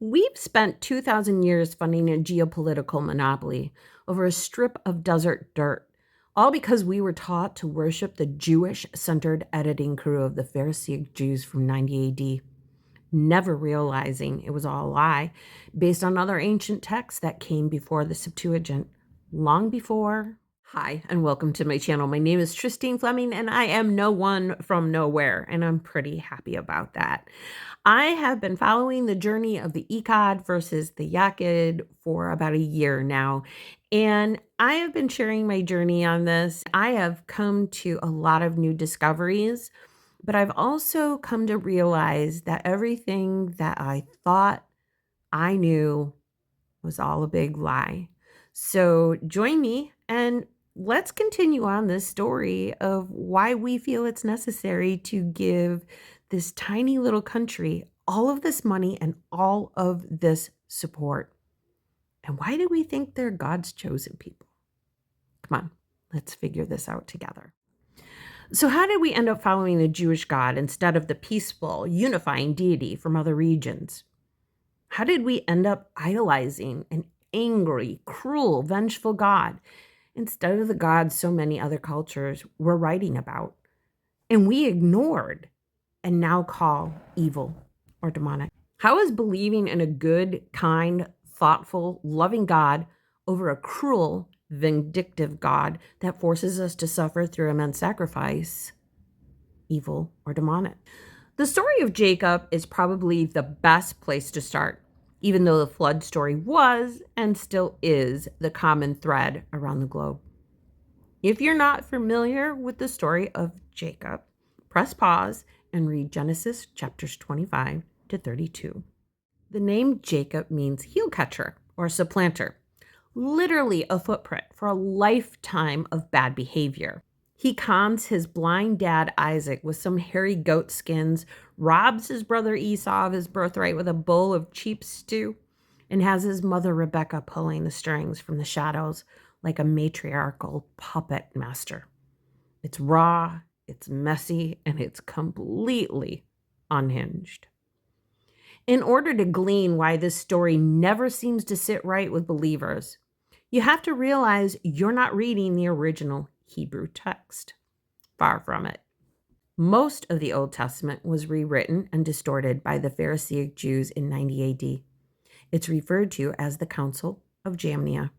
We've spent 2,000 years funding a geopolitical monopoly over a strip of desert dirt, all because we were taught to worship the Jewish-centered editing crew of the Pharisaic Jews from 90 AD, never realizing it was all a lie based on other ancient texts that came before the Septuagint, long before. Hi, and welcome to my channel. My name is Tristine Fleming, and I am no one from nowhere, and I'm pretty happy about that. I have been following the journey of the Echad versus the Yachid for about a year now, and I have been sharing my journey on this. I have come to a lot of new discoveries, but I've also come to realize that everything that I thought I knew was all a big lie. So join me and let's continue on this story of why we feel it's necessary to give this tiny little country all of this money and all of this support. And why do we think they're God's chosen people? Come on, let's figure this out together. So how did we end up following the Jewish God instead of the peaceful, unifying deity from other regions? How did we end up idolizing an angry, cruel, vengeful God instead of the God so many other cultures were writing about? And we ignored and now call evil or demonic. How is believing in a good, kind, thoughtful, loving God over a cruel, vindictive God that forces us to suffer through immense sacrifice evil or demonic? The story of Jacob is probably the best place to start, even though the flood story was and still is the common thread around the globe. If you're not familiar with the story of Jacob, press pause and read Genesis chapters 25 to 32. The name Jacob means heel catcher or supplanter, literally a footprint for a lifetime of bad behavior. He cons his blind dad Isaac with some hairy goat skins, robs his brother Esau of his birthright with a bowl of cheap stew, and has his mother Rebecca pulling the strings from the shadows like a matriarchal puppet master. It's raw, it's messy, and it's completely unhinged. In order to glean why this story never seems to sit right with believers, you have to realize you're not reading the original Hebrew text. Far from it. Most of the Old Testament was rewritten and distorted by the Pharisaic Jews in 90 AD. It's referred to as the Council of Jamnia.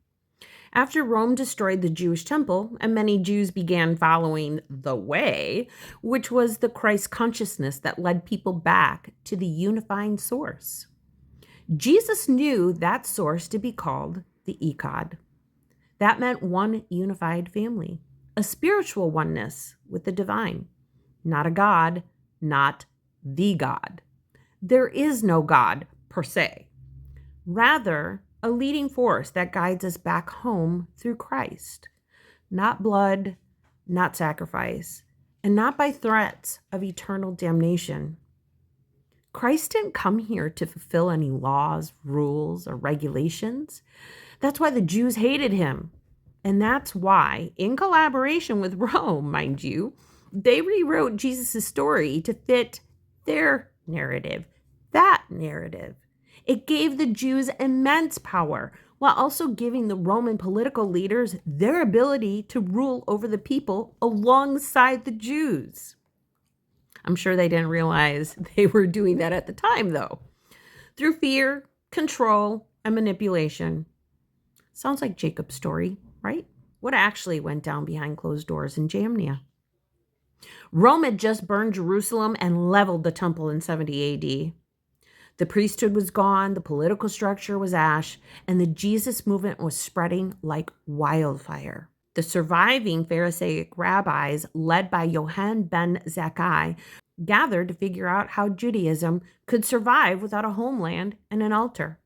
After Rome destroyed the Jewish temple and many Jews began following the way, which was the Christ consciousness that led people back to the unifying source. Jesus knew that source to be called the Echad. That meant one unified family, a spiritual oneness with the divine, not a God, not the God. There is no God per se. Rather, a leading force that guides us back home through Christ. Not blood, not sacrifice, and not by threats of eternal damnation. Christ didn't come here to fulfill any laws, rules, or regulations. That's why the Jews hated him. And that's why, in collaboration with Rome, mind you, they rewrote Jesus' story to fit their narrative, that narrative. It gave the Jews immense power while also giving the Roman political leaders their ability to rule over the people alongside the Jews. I'm sure they didn't realize they were doing that at the time, though. Through fear, control, and manipulation. Sounds like Jacob's story, right? What actually went down behind closed doors in Jamnia? Rome had just burned Jerusalem and leveled the temple in 70 AD. The priesthood was gone, the political structure was ash, and the Jesus movement was spreading like wildfire. The surviving Pharisaic rabbis, led by Yohan ben Zakkai, gathered to figure out how Judaism could survive without a homeland and an altar.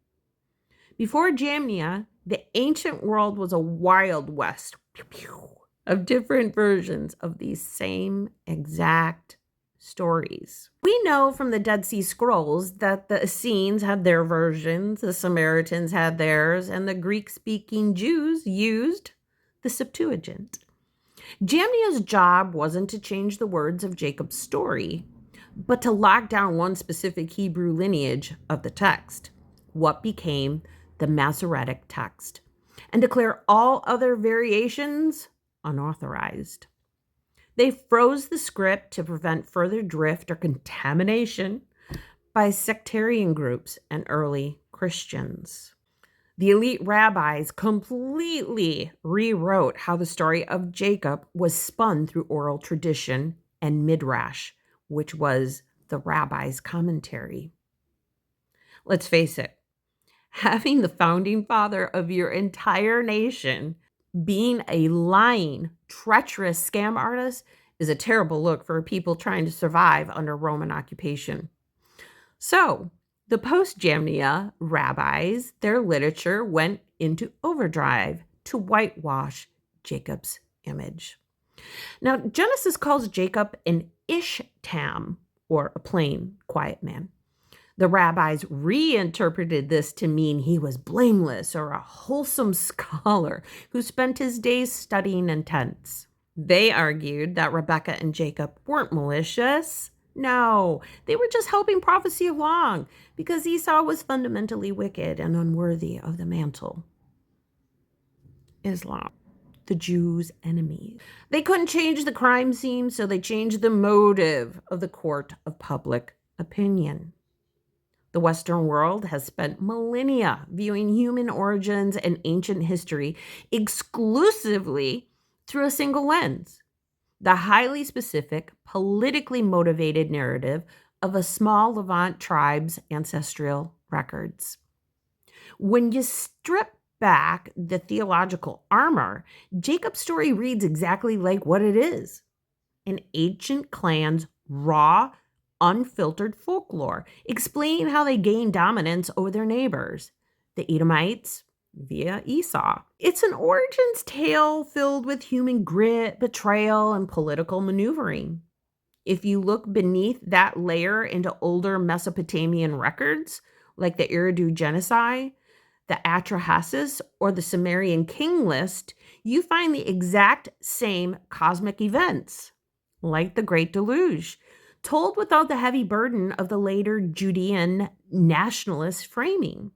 Before Jamnia, the ancient world was a wild west of different versions of these same exact stories. We know from the Dead Sea Scrolls that the Essenes had their versions, the Samaritans had theirs, and the Greek-speaking Jews used the Septuagint. Jamnia's job wasn't to change the words of Jacob's story, but to lock down one specific Hebrew lineage of the text, what became the Masoretic text, and declare all other variations unauthorized. They froze the script to prevent further drift or contamination by sectarian groups and early Christians. The elite rabbis completely rewrote how the story of Jacob was spun through oral tradition and midrash, which was the rabbi's commentary. Let's face it, having the founding father of your entire nation being a lying, treacherous scam artist is a terrible look for people trying to survive under Roman occupation. So, the post-Jamnia rabbis, their literature went into overdrive to whitewash Jacob's image. Now, Genesis calls Jacob an ishtam, or a plain, quiet man. The rabbis reinterpreted this to mean he was blameless or a wholesome scholar who spent his days studying in tents. They argued that Rebekah and Jacob weren't malicious. No, they were just helping prophecy along because Esau was fundamentally wicked and unworthy of the mantle. Islam, the Jews' enemy. They couldn't change the crime scene, so they changed the motive of the court of public opinion. The Western world has spent millennia viewing human origins and ancient history exclusively through a single lens: the highly specific, politically motivated narrative of a small Levant tribe's ancestral records. When you strip back the theological armor, Jacob's story reads exactly like what it is: an ancient clan's raw, unfiltered folklore, explaining how they gained dominance over their neighbors, the Edomites, via Esau. It's an origins tale filled with human grit, betrayal, and political maneuvering. If you look beneath that layer into older Mesopotamian records, like the Eridu genocide, the Atrahasis, or the Sumerian king list, you find the exact same cosmic events, like the Great Deluge, told without the heavy burden of the later Judean nationalist framing.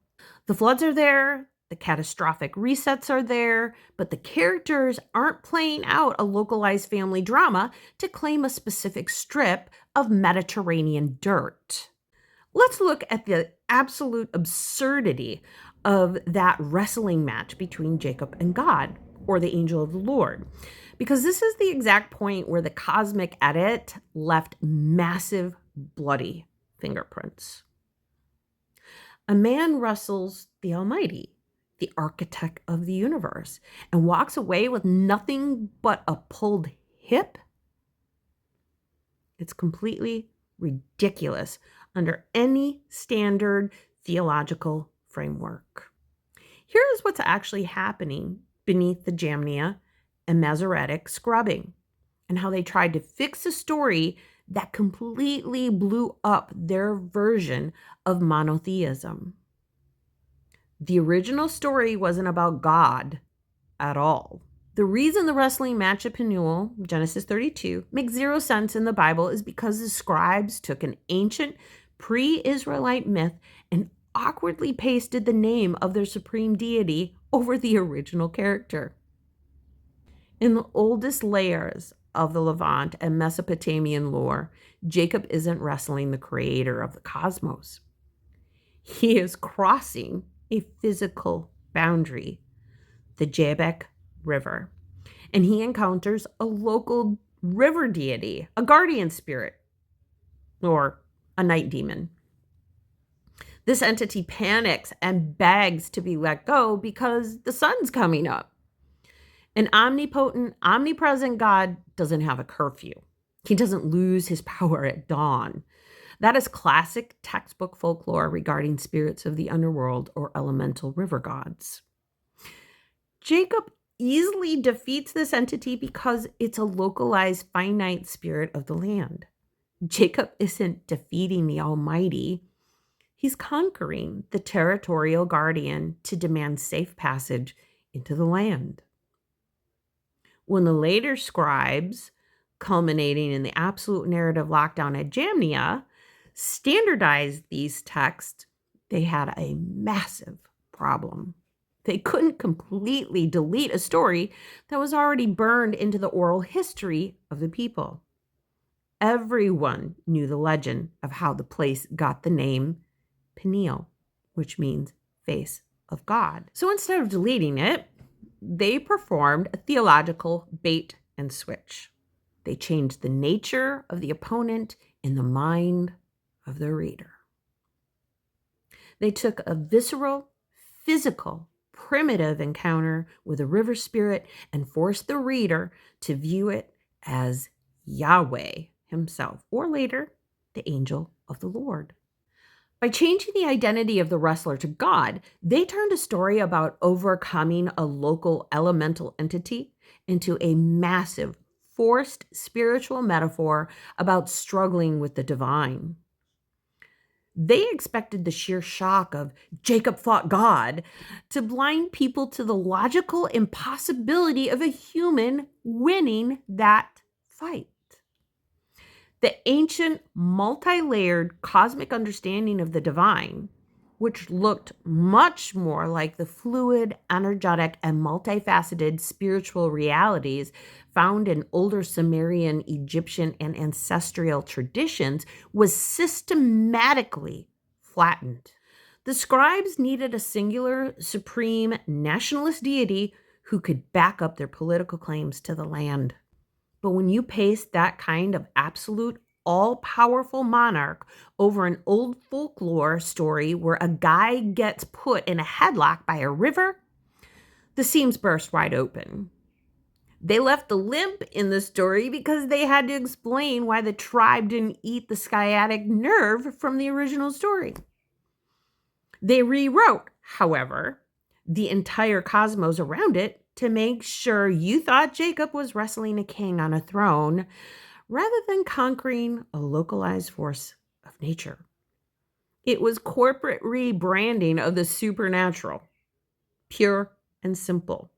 The floods are there, the catastrophic resets are there, but the characters aren't playing out a localized family drama to claim a specific strip of Mediterranean dirt. Let's look at the absolute absurdity of that wrestling match between Jacob and God, or the angel of the Lord, because this is the exact point where the cosmic edit left massive bloody fingerprints. A man wrestles the Almighty, the architect of the universe, and walks away with nothing but a pulled hip. It's completely ridiculous under any standard theological framework. Here's what's actually happening beneath the Jamnia and Masoretic scrubbing, and how they tried to fix a story that completely blew up their version of monotheism. The original story wasn't about God at all. The reason the wrestling match at Penuel, Genesis 32, makes zero sense in the Bible is because the scribes took an ancient pre-Israelite myth and awkwardly pasted the name of their supreme deity over the original character. In the oldest layers of the Levant and Mesopotamian lore, Jacob isn't wrestling the creator of the cosmos. He is crossing a physical boundary, the Jabbok River, and he encounters a local river deity, a guardian spirit, or a night demon. This entity panics and begs to be let go because the sun's coming up. An omnipotent, omnipresent God doesn't have a curfew. He doesn't lose his power at dawn. That is classic textbook folklore regarding spirits of the underworld or elemental river gods. Jacob easily defeats this entity because it's a localized, finite spirit of the land. Jacob isn't defeating the Almighty. He's conquering the territorial guardian to demand safe passage into the land. When the later scribes, culminating in the absolute narrative lockdown at Jamnia, standardized these texts, they had a massive problem. They couldn't completely delete a story that was already burned into the oral history of the people. Everyone knew the legend of how the place got the name Peniel, which means face of God. So instead of deleting it, they performed a theological bait and switch. They changed the nature of the opponent in the mind of the reader. They took a visceral, physical, primitive encounter with a river spirit and forced the reader to view it as Yahweh himself, or later, the angel of the Lord. By changing the identity of the wrestler to God, they turned a story about overcoming a local elemental entity into a massive, forced spiritual metaphor about struggling with the divine. They expected the sheer shock of Jacob fought God to blind people to the logical impossibility of a human winning that fight. The ancient, multi-layered cosmic understanding of the divine, which looked much more like the fluid, energetic, and multifaceted spiritual realities found in older Sumerian, Egyptian, and ancestral traditions, was systematically flattened. The scribes needed a singular, supreme, nationalist deity who could back up their political claims to the land. But when you paste that kind of absolute, all-powerful monarch over an old folklore story where a guy gets put in a headlock by a river, the seams burst wide open. They left the limp in the story because they had to explain why the tribe didn't eat the sciatic nerve from the original story. They rewrote, however, the entire cosmos around it to make sure you thought Jacob was wrestling a king on a throne rather than conquering a localized force of nature. It was corporate rebranding of the supernatural, pure and simple.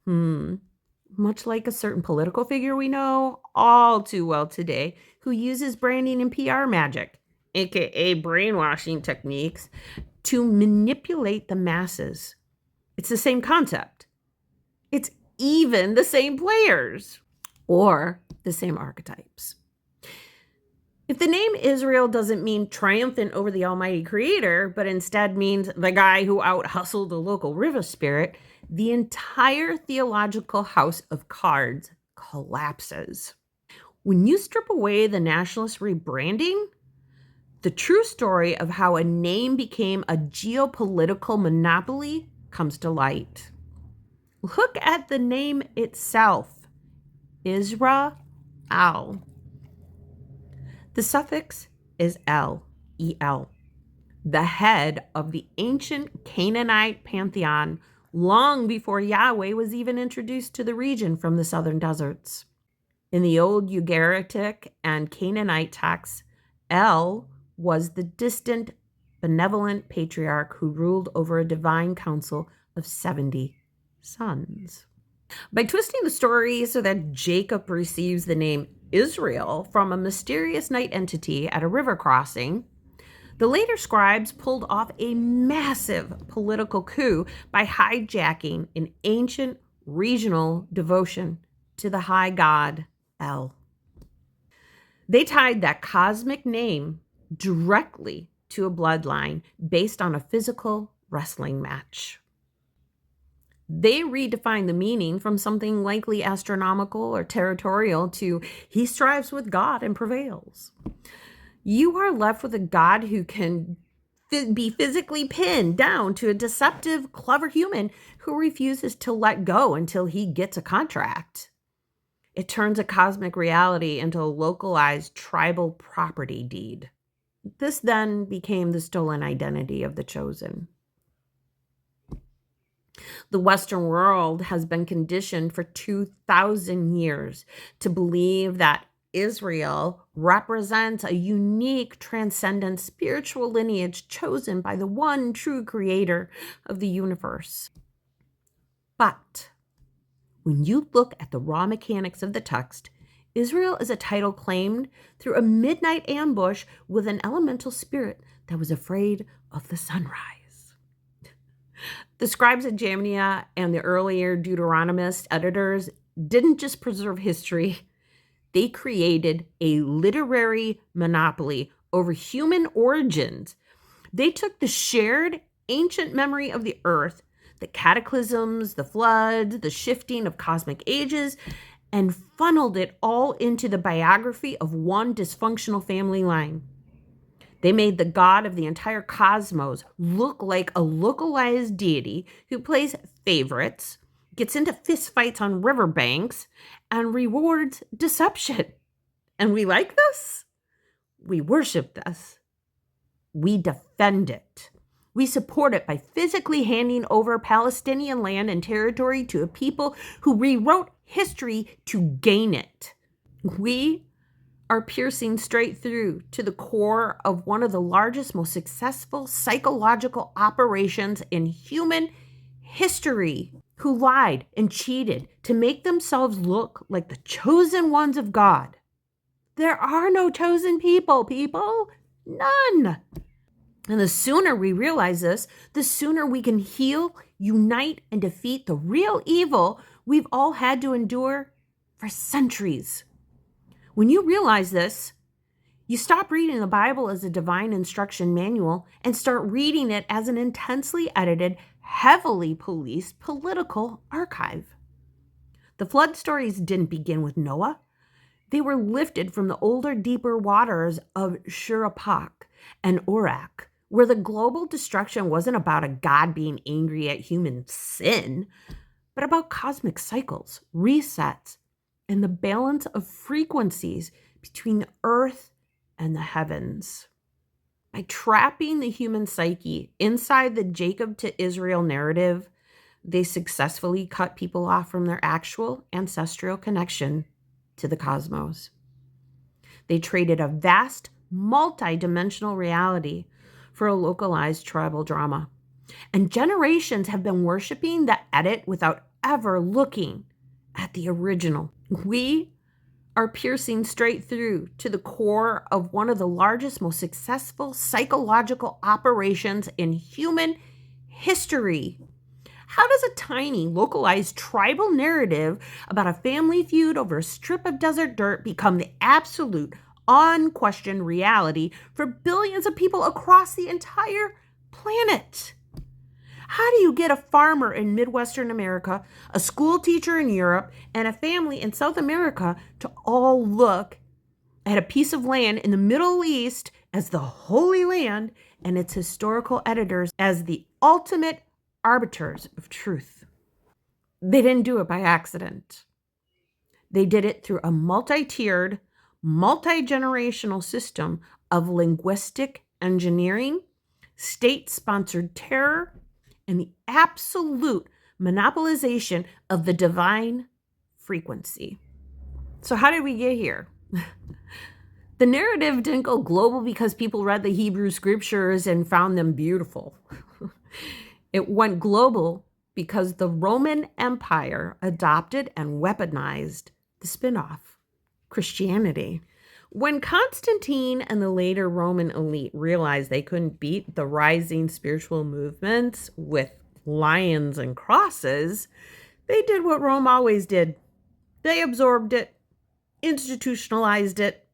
Much like a certain political figure we know all too well today who uses branding and PR magic, aka brainwashing techniques, to manipulate the masses. It's the same concept. It's even the same players or the same archetypes. If the name Israel doesn't mean triumphant over the almighty creator, but instead means the guy who out-hustled the local river spirit, the entire theological house of cards collapses. When you strip away the nationalist rebranding, the true story of how a name became a geopolitical monopoly comes to light. Look at the name itself, Israel. The suffix is El, E-L, the head of the ancient Canaanite pantheon long before Yahweh was even introduced to the region from the southern deserts. In the old Ugaritic and Canaanite texts, El was the distant, benevolent patriarch who ruled over a divine council of 70 sons. By twisting the story so that Jacob receives the name Israel from a mysterious night entity at a river crossing, the later scribes pulled off a massive political coup by hijacking an ancient regional devotion to the high god El. They tied that cosmic name directly to a bloodline based on a physical wrestling match. They redefined the meaning from something likely astronomical or territorial to he strives with God and prevails. You are left with a God who can be physically pinned down to a deceptive, clever human who refuses to let go until he gets a contract. It turns a cosmic reality into a localized tribal property deed. This then became the stolen identity of the chosen. The Western world has been conditioned for 2,000 years to believe that Israel represents a unique, transcendent spiritual lineage chosen by the one true creator of the universe. But when you look at the raw mechanics of the text, Israel is a title claimed through a midnight ambush with an elemental spirit that was afraid of the sunrise. The scribes at Jamnia and the earlier Deuteronomist editors didn't just preserve history, they created a literary monopoly over human origins. They took the shared ancient memory of the earth, the cataclysms, the floods, the shifting of cosmic ages, and funneled it all into the biography of one dysfunctional family line. They made the god of the entire cosmos look like a localized deity who plays favorites, gets into fistfights on riverbanks, and rewards deception. And we like this? We worship this. We defend it. We support it by physically handing over Palestinian land and territory to a people who rewrote history to gain it. We are piercing straight through to the core of one of the largest, most successful psychological operations in human history, who lied and cheated to make themselves look like the chosen ones of God. There are no chosen people. None. And the sooner we realize this, the sooner we can heal, unite, and defeat the real evil we've all had to endure for centuries. When you realize this, you stop reading the Bible as a divine instruction manual and start reading it as an intensely edited, heavily policed political archive. The flood stories didn't begin with Noah. They were lifted from the older, deeper waters of Shurappak and Urak, where the global destruction wasn't about a God being angry at human sin, but about cosmic cycles, resets, and the balance of frequencies between the earth and the heavens. By trapping the human psyche inside the Jacob to Israel narrative, they successfully cut people off from their actual ancestral connection to the cosmos. They traded a vast, multi-dimensional reality for a localized tribal drama. And generations have been worshiping the edit without ever looking at the original. We are piercing straight through to the core of one of the largest, most successful psychological operations in human history. How does a tiny, localized tribal narrative about a family feud over a strip of desert dirt become the absolute, unquestioned reality for billions of people across the entire planet? How do you get a farmer in Midwestern America, a school teacher in Europe, and a family in South America to all look at a piece of land in the Middle East as the Holy Land and its historical editors as the ultimate arbiters of truth? They didn't do it by accident. They did it through a multi-tiered, multi-generational system of linguistic engineering, state-sponsored terror, and the absolute monopolization of the divine frequency. So how did we get here? The narrative didn't go global because people read the Hebrew scriptures and found them beautiful. It went global because the Roman Empire adopted and weaponized the spin-off, Christianity. When Constantine and the later Roman elite realized they couldn't beat the rising spiritual movements with lions and crosses, they did what Rome always did. They absorbed it, institutionalized it,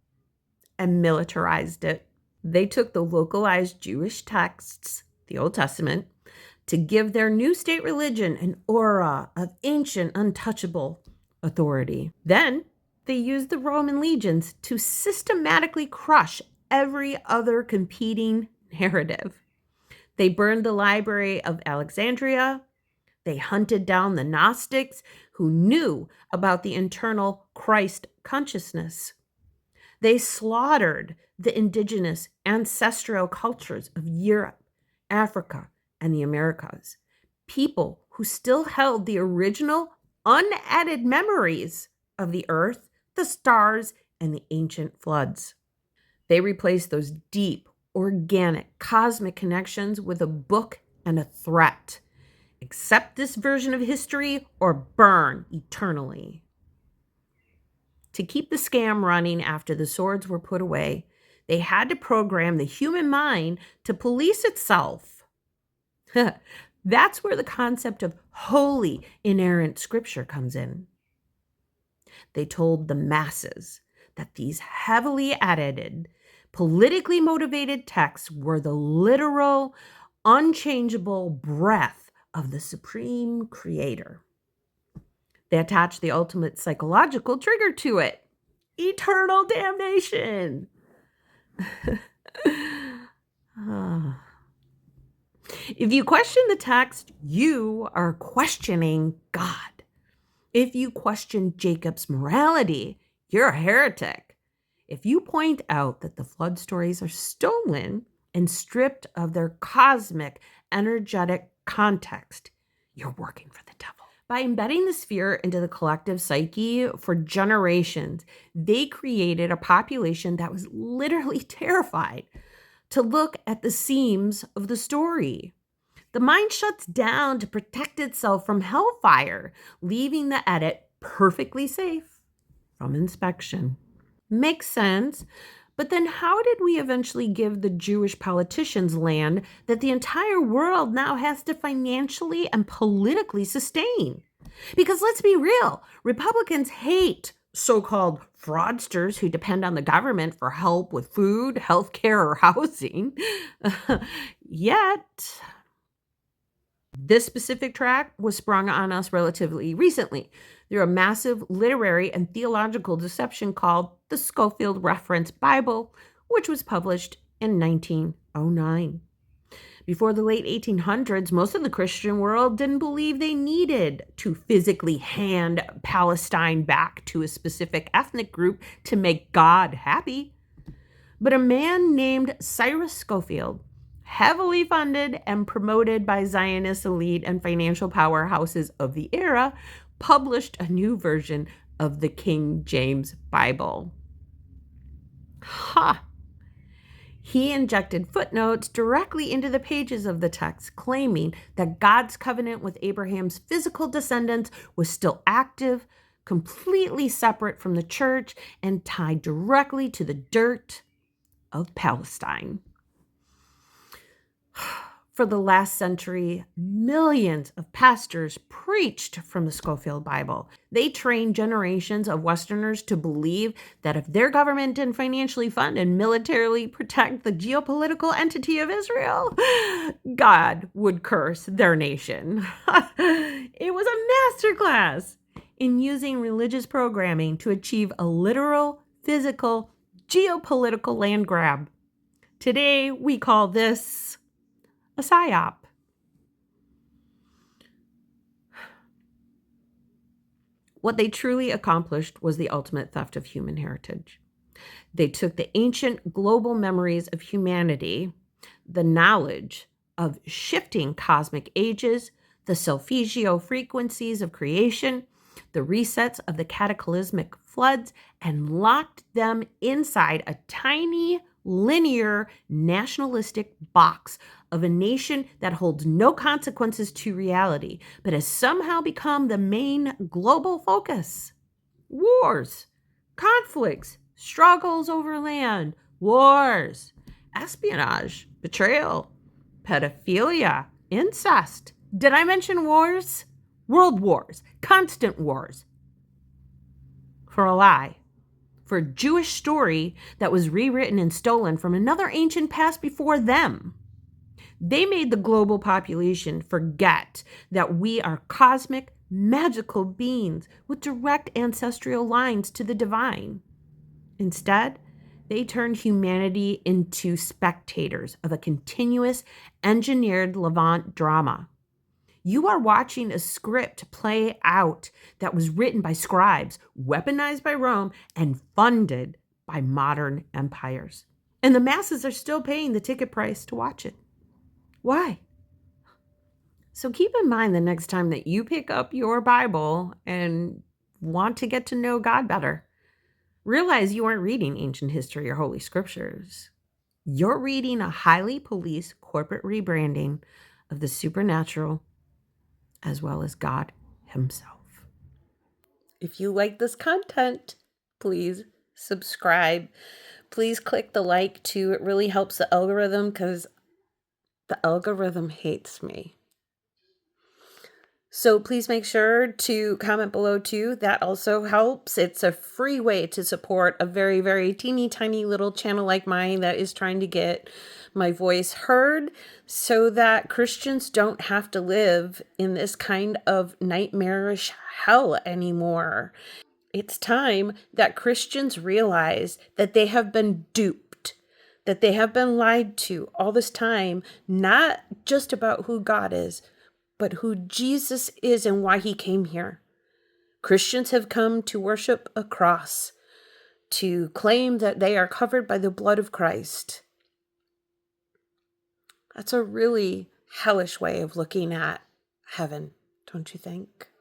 and militarized it. They took the localized Jewish texts, the Old Testament, to give their new state religion an aura of ancient, untouchable authority. Then they used the Roman legions to systematically crush every other competing narrative. They burned the Library of Alexandria. They hunted down the Gnostics who knew about the internal Christ consciousness. They slaughtered the indigenous ancestral cultures of Europe, Africa, and the Americas, people who still held the original, unadded memories of the earth, the stars, and the ancient floods. They replaced those deep, organic, cosmic connections with a book and a threat. Accept this version of history or burn eternally. To keep the scam running after the swords were put away, they had to program the human mind to police itself. That's where the concept of holy, inerrant scripture comes in. They told the masses that these heavily edited, politically motivated texts were the literal, unchangeable breath of the supreme creator. They attached the ultimate psychological trigger to it: eternal damnation. If you question the text, you are questioning God. If you question Jacob's morality, you're a heretic. If you point out that the flood stories are stolen and stripped of their cosmic, energetic context, you're working for the devil. By embedding this fear into the collective psyche for generations, they created a population that was literally terrified to look at the seams of the story. The mind shuts down to protect itself from hellfire, leaving the edit perfectly safe from inspection. Makes sense. But then how did we eventually give the Jewish politicians land that the entire world now has to financially and politically sustain? Because let's be real, Republicans hate so-called fraudsters who depend on the government for help with food, healthcare, or housing. Yet, this specific track was sprung on us relatively recently through a massive literary and theological deception called the Scofield Reference Bible, which was published in 1909. Before the late 1800s, most of the Christian world didn't believe they needed to physically hand Palestine back to a specific ethnic group to make God happy. But a man named Cyrus Scofield, heavily funded and promoted by Zionist elite and financial powerhouses of the era, published a new version of the King James Bible. He injected footnotes directly into the pages of the text, claiming that God's covenant with Abraham's physical descendants was still active, completely separate from the church, and tied directly to the dirt of Palestine. For the last century, millions of pastors preached from the Scofield Bible. They trained generations of Westerners to believe that if their government didn't financially fund and militarily protect the geopolitical entity of Israel, God would curse their nation. It was a masterclass in using religious programming to achieve a literal, physical, geopolitical land grab. Today, we call this a psyop. What they truly accomplished was the ultimate theft of human heritage. They took the ancient global memories of humanity, the knowledge of shifting cosmic ages, the solfeggio frequencies of creation, the resets of the cataclysmic floods, and locked them inside a tiny, linear, nationalistic box of a nation that holds no consequences to reality, but has somehow become the main global focus. Wars, conflicts, struggles over land, wars, espionage, betrayal, pedophilia, incest. Did I mention wars? World wars, constant wars. For a lie. For a Jewish story that was rewritten and stolen from another ancient past before them. They made the global population forget that we are cosmic, magical beings with direct ancestral lines to the divine. Instead, they turned humanity into spectators of a continuous, engineered Levant drama. You are watching a script play out that was written by scribes, weaponized by Rome, and funded by modern empires. And the masses are still paying the ticket price to watch it. Why? So keep in mind the next time that you pick up your Bible and want to get to know God better, realize you aren't reading ancient history or holy scriptures. You're reading a highly policed corporate rebranding of the supernatural as well as God himself. If you like this content, please subscribe. Please click the like too. It really helps the algorithm because the algorithm hates me. So please make sure to comment below too. That also helps. It's a free way to support a very, very teeny tiny little channel like mine that is trying to get my voice heard so that Christians don't have to live in this kind of nightmarish hell anymore. It's time that Christians realize that they have been duped, that they have been lied to all this time, not just about who God is, but who Jesus is and why he came here. Christians have come to worship a cross, to claim that they are covered by the blood of Christ. That's a really hellish way of looking at heaven, don't you think?